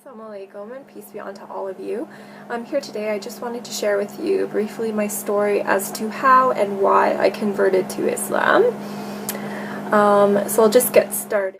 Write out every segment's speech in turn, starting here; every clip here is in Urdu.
Assalamualaikum and peace be unto all of you. Here today I just wanted to share with you briefly my story as to how and why I converted to Islam. So I'll just get started.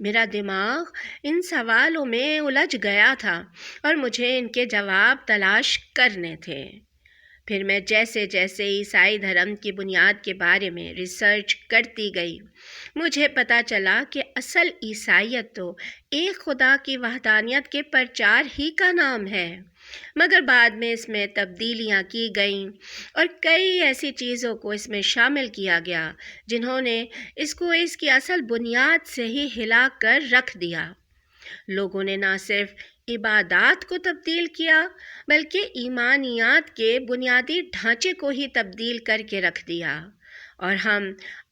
میرا دماغ ان سوالوں میں الجھ گیا تھا اور مجھے ان کے جواب تلاش کرنے تھے۔ پھر میں جیسے جیسے عیسائی دھرم کی بنیاد کے بارے میں ریسرچ کرتی گئی، مجھے پتہ چلا کہ اصل عیسائیت تو ایک خدا کی وحدانیت کے پرچار ہی کا نام ہے، مگر بعد میں اس میں تبدیلیاں کی گئیں اور کئی ایسی چیزوں کو اس میں شامل کیا گیا جنہوں نے اس کو اس کی اصل بنیاد سے ہی ہلا کر رکھ دیا۔ لوگوں نے نہ صرف عبادات کو تبدیل کیا بلکہ ایمانیات کے بنیادی ڈھانچے کو ہی تبدیل کر کے رکھ دیا، اور ہم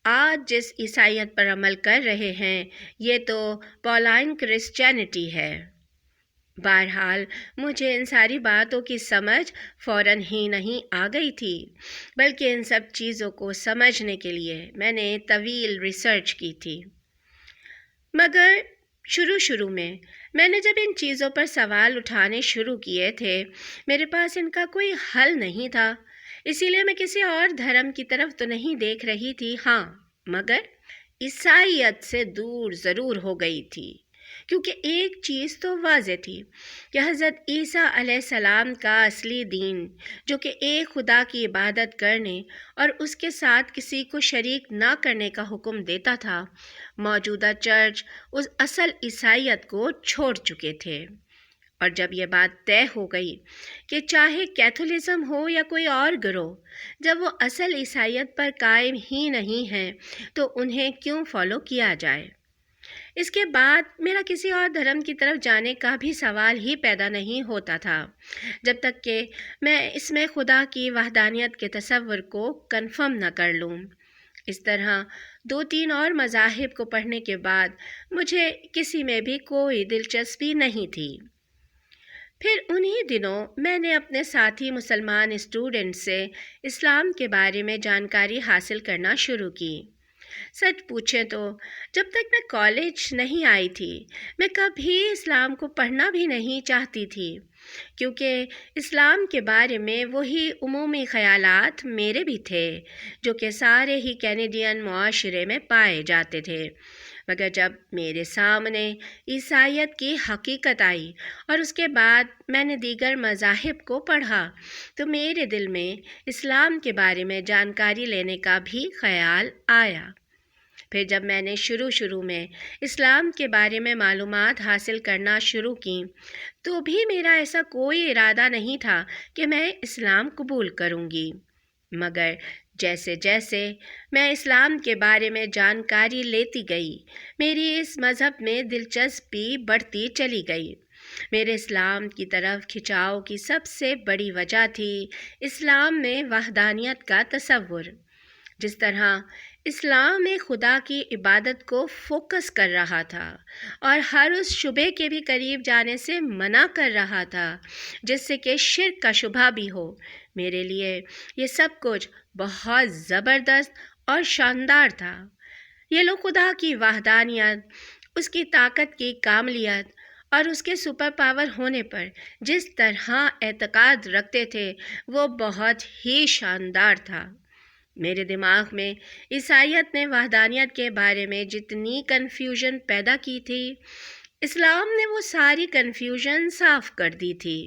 آج جس عیسائیت پر عمل کر رہے ہیں یہ تو پولائن کرسچینٹی ہے۔ بہرحال مجھے ان ساری باتوں کی سمجھ فوراً ہی نہیں آ گئی تھی، بلکہ ان سب چیزوں کو سمجھنے کے لیے میں نے طویل ریسرچ کی تھی۔ مگر شروع میں نے جب ان چیزوں پر سوال اٹھانے شروع کیے تھے، میرے پاس ان کا کوئی حل نہیں تھا، اسی لیے میں کسی اور دھرم کی طرف تو نہیں دیکھ رہی تھی، ہاں مگر عیسائیت سے دور ضرور ہو گئی تھی، کیونکہ ایک چیز تو واضح تھی کہ حضرت عیسیٰ علیہ السلام کا اصلی دین، جو کہ ایک خدا کی عبادت کرنے اور اس کے ساتھ کسی کو شریک نہ کرنے کا حکم دیتا تھا، موجودہ چرچ اس اصل عیسائیت کو چھوڑ چکے تھے۔ اور جب یہ بات طے ہو گئی کہ چاہے کیتھولزم ہو یا کوئی اور گروہ، جب وہ اصل عیسائیت پر قائم ہی نہیں ہیں تو انہیں کیوں فالو کیا جائے؟ اس کے بعد میرا کسی اور دھرم کی طرف جانے کا بھی سوال ہی پیدا نہیں ہوتا تھا، جب تک کہ میں اس میں خدا کی وحدانیت کے تصور کو کنفرم نہ کر لوں۔ اس طرح 2-3 اور مذاہب کو پڑھنے کے بعد مجھے کسی میں بھی کوئی دلچسپی نہیں تھی۔ پھر انہی دنوں میں نے اپنے ساتھی مسلمان اسٹوڈنٹ سے اسلام کے بارے میں جانکاری حاصل کرنا شروع کی۔ سچ پوچھیں تو جب تک میں کالج نہیں آئی تھی میں کبھی اسلام کو پڑھنا بھی نہیں چاہتی تھی، کیونکہ اسلام کے بارے میں وہی عمومی خیالات میرے بھی تھے جو کہ سارے ہی کینیڈین معاشرے میں پائے جاتے تھے۔ مگر جب میرے سامنے عیسائیت کی حقیقت آئی اور اس کے بعد میں نے دیگر مذاہب کو پڑھا تو میرے دل میں اسلام کے بارے میں جانکاری لینے کا بھی خیال آیا۔ پھر جب میں نے شروع میں اسلام کے بارے میں معلومات حاصل کرنا شروع کی تو بھی میرا ایسا کوئی ارادہ نہیں تھا کہ میں اسلام قبول کروں گی، مگر جیسے جیسے میں اسلام کے بارے میں جانکاری لیتی گئی میری اس مذہب میں دلچسپی بڑھتی چلی گئی۔ میرے اسلام کی طرف کھنچاؤ کی سب سے بڑی وجہ تھی اسلام میں وحدانیت کا تصور۔ جس طرح اسلام میں خدا کی عبادت کو فوکس کر رہا تھا اور ہر اس شبہ کے بھی قریب جانے سے منع کر رہا تھا جس سے کہ شرک کا شبہ بھی ہو، میرے لیے یہ سب کچھ بہت زبردست اور شاندار تھا۔ یہ لوگ خدا کی وحدانیت، اس کی طاقت کی کاملیت اور اس کے سپر پاور ہونے پر جس طرح اعتقاد رکھتے تھے وہ بہت ہی شاندار تھا۔ میرے دماغ میں عیسائیت نے وحدانیت کے بارے میں جتنی کنفیوژن پیدا کی تھی، اسلام نے وہ ساری کنفیوژن صاف کر دی تھی۔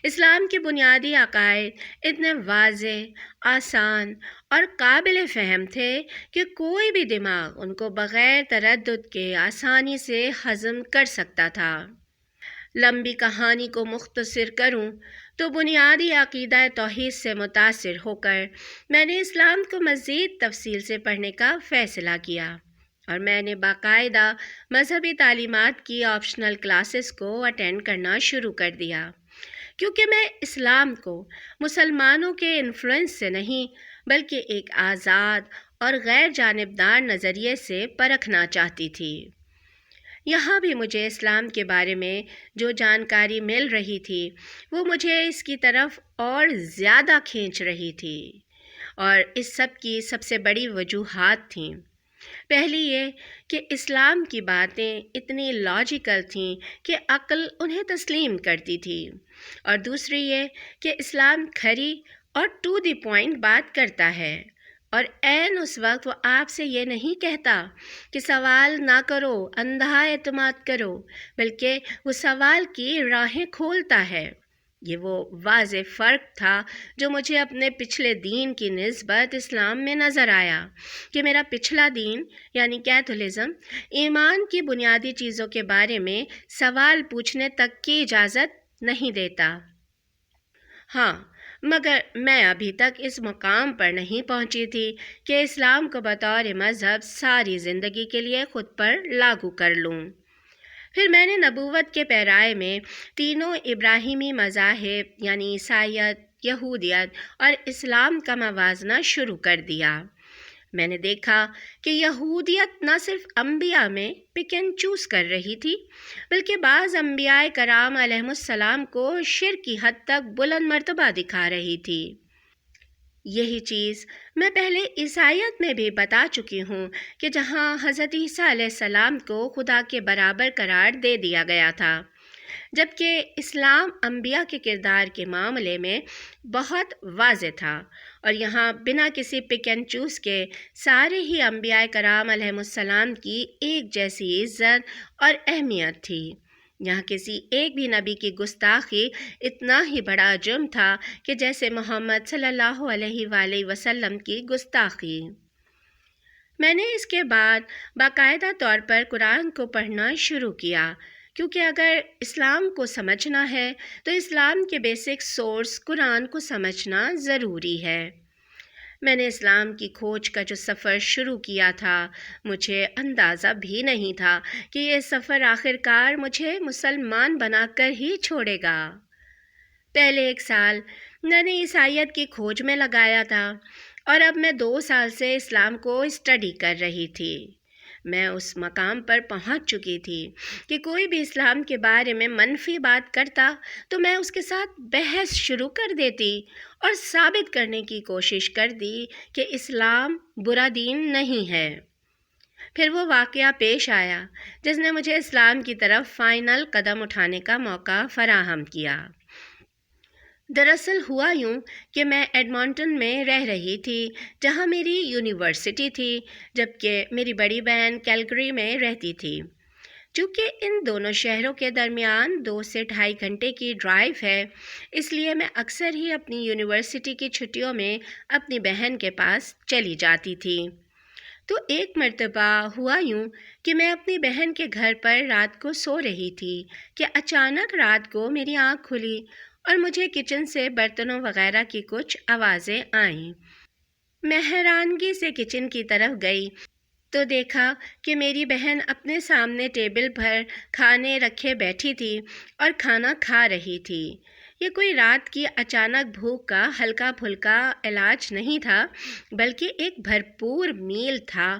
اسلام کے بنیادی عقائد اتنے واضح، آسان اور قابل فہم تھے کہ کوئی بھی دماغ ان کو بغیر تردد کے آسانی سے ہضم کر سکتا تھا۔ لمبی کہانی کو مختصر کروں تو بنیادی عقیدہ توحید سے متاثر ہو کر میں نے اسلام کو مزید تفصیل سے پڑھنے کا فیصلہ کیا، اور میں نے باقاعدہ مذہبی تعلیمات کی آپشنل کلاسز کو اٹینڈ کرنا شروع کر دیا، کیونکہ میں اسلام کو مسلمانوں کے انفلوئنس سے نہیں بلکہ ایک آزاد اور غیر جانبدار نظریے سے پرکھنا چاہتی تھی۔ یہاں بھی مجھے اسلام کے بارے میں جو جانکاری مل رہی تھی وہ مجھے اس کی طرف اور زیادہ کھینچ رہی تھی، اور اس سب کی سب سے بڑی وجوہات تھیں۔ پہلی یہ کہ اسلام کی باتیں اتنی لاجیکل تھیں کہ عقل انہیں تسلیم کرتی تھی، اور دوسری یہ کہ اسلام کھری اور ٹو دی پوائنٹ بات کرتا ہے، اور عین اس وقت وہ آپ سے یہ نہیں کہتا کہ سوال نہ کرو، اندھا اعتماد کرو، بلکہ وہ سوال کی راہیں کھولتا ہے۔ یہ وہ واضح فرق تھا جو مجھے اپنے پچھلے دین کی نسبت اسلام میں نظر آیا، کہ میرا پچھلا دین یعنی کیتھولزم ایمان کی بنیادی چیزوں کے بارے میں سوال پوچھنے تک کی اجازت نہیں دیتا۔ ہاں، مگر میں ابھی تک اس مقام پر نہیں پہنچی تھی کہ اسلام کو بطور مذہب ساری زندگی کے لیے خود پر لاگو کر لوں۔ پھر میں نے نبوت کے پیرائے میں تینوں ابراہیمی مذاہب یعنی عیسائیت، یہودیت اور اسلام کا موازنہ شروع کر دیا۔ میں نے دیکھا کہ یہودیت نہ صرف انبیاء میں پک اینڈ چوز کر رہی تھی، بلکہ بعض انبیاء کرام علیہم السلام کو شرک کی حد تک بلند مرتبہ دکھا رہی تھی۔ یہی چیز میں پہلے عیسائیت میں بھی بتا چکی ہوں کہ جہاں حضرت عیسیٰ علیہ السلام کو خدا کے برابر قرار دے دیا گیا تھا، جبکہ اسلام انبیاء کے کردار کے معاملے میں بہت واضح تھا، اور یہاں بنا کسی پک اینڈ چوز کے سارے ہی انبیاء کرام علیہم السلام کی ایک جیسی عزت اور اہمیت تھی۔ یہاں کسی ایک بھی نبی کی گستاخی اتنا ہی بڑا جرم تھا کہ جیسے محمد صلی اللہ علیہ وآلہ وسلم کی گستاخی۔ میں نے اس کے بعد باقاعدہ طور پر قرآن کو پڑھنا شروع کیا، کیونکہ اگر اسلام کو سمجھنا ہے تو اسلام کے بیسک سورس قرآن کو سمجھنا ضروری ہے۔ میں نے اسلام کی کھوج کا جو سفر شروع کیا تھا، مجھے اندازہ بھی نہیں تھا کہ یہ سفر آخر کار مجھے مسلمان بنا کر ہی چھوڑے گا۔ پہلے 1 سال میں نے عیسائیت کی کھوج میں لگایا تھا، اور اب میں 2 سال سے اسلام کو اسٹڈی کر رہی تھی۔ میں اس مقام پر پہنچ چکی تھی کہ کوئی بھی اسلام کے بارے میں منفی بات کرتا تو میں اس کے ساتھ بحث شروع کر دیتی اور ثابت کرنے کی کوشش کرتی کہ اسلام برا دین نہیں ہے۔ پھر وہ واقعہ پیش آیا جس نے مجھے اسلام کی طرف فائنل قدم اٹھانے کا موقع فراہم کیا۔ دراصل ہوا یوں کہ میں ایڈمونٹن میں رہ رہی تھی، جہاں میری یونیورسٹی تھی، جبکہ میری بڑی بہن کیلگری میں رہتی تھی۔ چونکہ ان دونوں شہروں کے درمیان 2 سے 2.5 گھنٹے کی ڈرائیو ہے، اس لیے میں اکثر ہی اپنی یونیورسٹی کی چھٹیوں میں اپنی بہن کے پاس چلی جاتی تھی۔ تو ایک مرتبہ ہوا یوں کہ میں اپنی بہن کے گھر پر رات کو سو رہی تھی کہ اچانک رات کو میری آنکھ کھلی اور مجھے کچن سے برتنوں وغیرہ کی کچھ آوازیں آئیں۔ میں حیرانگی سے کچن کی طرف گئی تو دیکھا کہ میری بہن اپنے سامنے ٹیبل پر کھانے رکھے بیٹھی تھی اور کھانا کھا رہی تھی۔ یہ کوئی رات کی اچانک بھوک کا ہلکا پھلکا علاج نہیں تھا، بلکہ ایک بھرپور میل تھا۔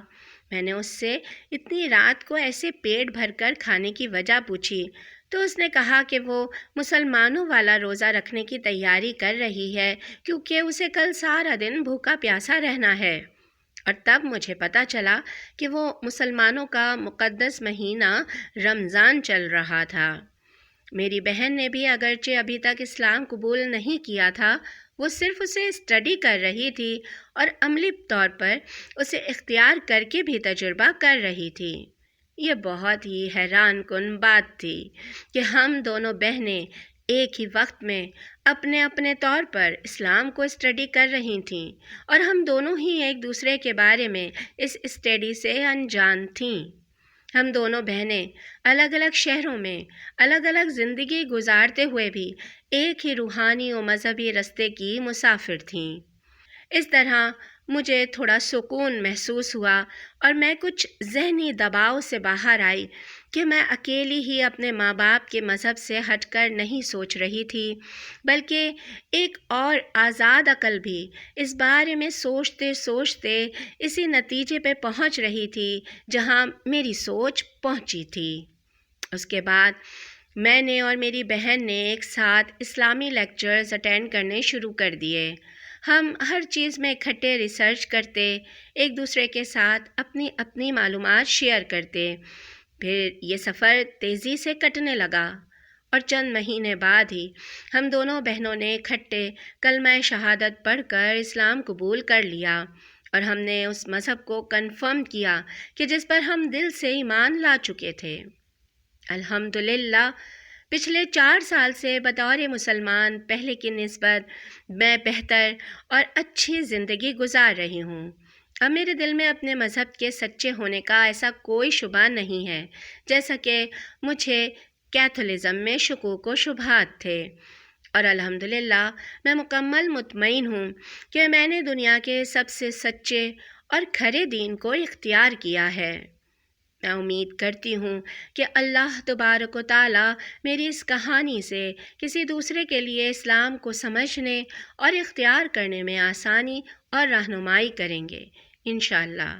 میں نے اس سے اتنی رات کو ایسے پیٹ بھر کر کھانے کی وجہ پوچھی تو اس نے کہا کہ وہ مسلمانوں والا روزہ رکھنے کی تیاری کر رہی ہے، کیونکہ اسے کل سارا دن بھوکا پیاسا رہنا ہے۔ اور تب مجھے پتہ چلا کہ وہ مسلمانوں کا مقدس مہینہ رمضان چل رہا تھا۔ میری بہن نے بھی اگرچہ ابھی تک اسلام قبول نہیں کیا تھا، وہ صرف اسے اسٹڈی کر رہی تھی اور عملی طور پر اسے اختیار کر کے بھی تجربہ کر رہی تھی۔ یہ بہت ہی حیران کن بات تھی کہ ہم دونوں بہنیں ایک ہی وقت میں اپنے اپنے طور پر اسلام کو اسٹڈی کر رہی تھیں، اور ہم دونوں ہی ایک دوسرے کے بارے میں اس اسٹڈی سے انجان تھیں۔ ہم دونوں بہنیں الگ الگ شہروں میں الگ الگ زندگی گزارتے ہوئے بھی ایک ہی روحانی و مذہبی رستے کی مسافر تھیں۔ اس طرح مجھے تھوڑا سکون محسوس ہوا اور میں کچھ ذہنی دباؤ سے باہر آئی کہ میں اکیلی ہی اپنے ماں باپ کے مذہب سے ہٹ کر نہیں سوچ رہی تھی، بلکہ ایک اور آزاد عقل بھی اس بارے میں سوچتے سوچتے اسی نتیجے پہ پہنچ رہی تھی جہاں میری سوچ پہنچی تھی۔ اس کے بعد میں نے اور میری بہن نے ایک ساتھ اسلامی لیکچرز اٹینڈ کرنے شروع کر دیے۔ ہم ہر چیز میں اکٹھے ریسرچ کرتے، ایک دوسرے کے ساتھ اپنی اپنی معلومات شیئر کرتے۔ پھر یہ سفر تیزی سے کٹنے لگا اور چند مہینے بعد ہی ہم دونوں بہنوں نے اکٹھے کلمہ شہادت پڑھ کر اسلام قبول کر لیا اور ہم نے اس مذہب کو کنفرم کیا کہ جس پر ہم دل سے ایمان لا چکے تھے۔ الحمدللہ پچھلے 4 سال سے بطور مسلمان پہلے کی نسبت میں بہتر اور اچھی زندگی گزار رہی ہوں۔ اب میرے دل میں اپنے مذہب کے سچے ہونے کا ایسا کوئی شبہ نہیں ہے، جیسا کہ مجھے کیتھولزم میں شکوک و شبہات تھے، اور الحمدللہ میں مکمل مطمئن ہوں کہ میں نے دنیا کے سب سے سچے اور کھرے دین کو اختیار کیا ہے۔ میں امید کرتی ہوں کہ اللہ تبارک و تعالیٰ میری اس کہانی سے کسی دوسرے کے لیے اسلام کو سمجھنے اور اختیار کرنے میں آسانی اور رہنمائی کریں گے، انشاءاللہ۔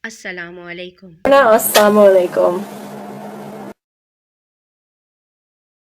السلام علیکم۔ السلام علیکم۔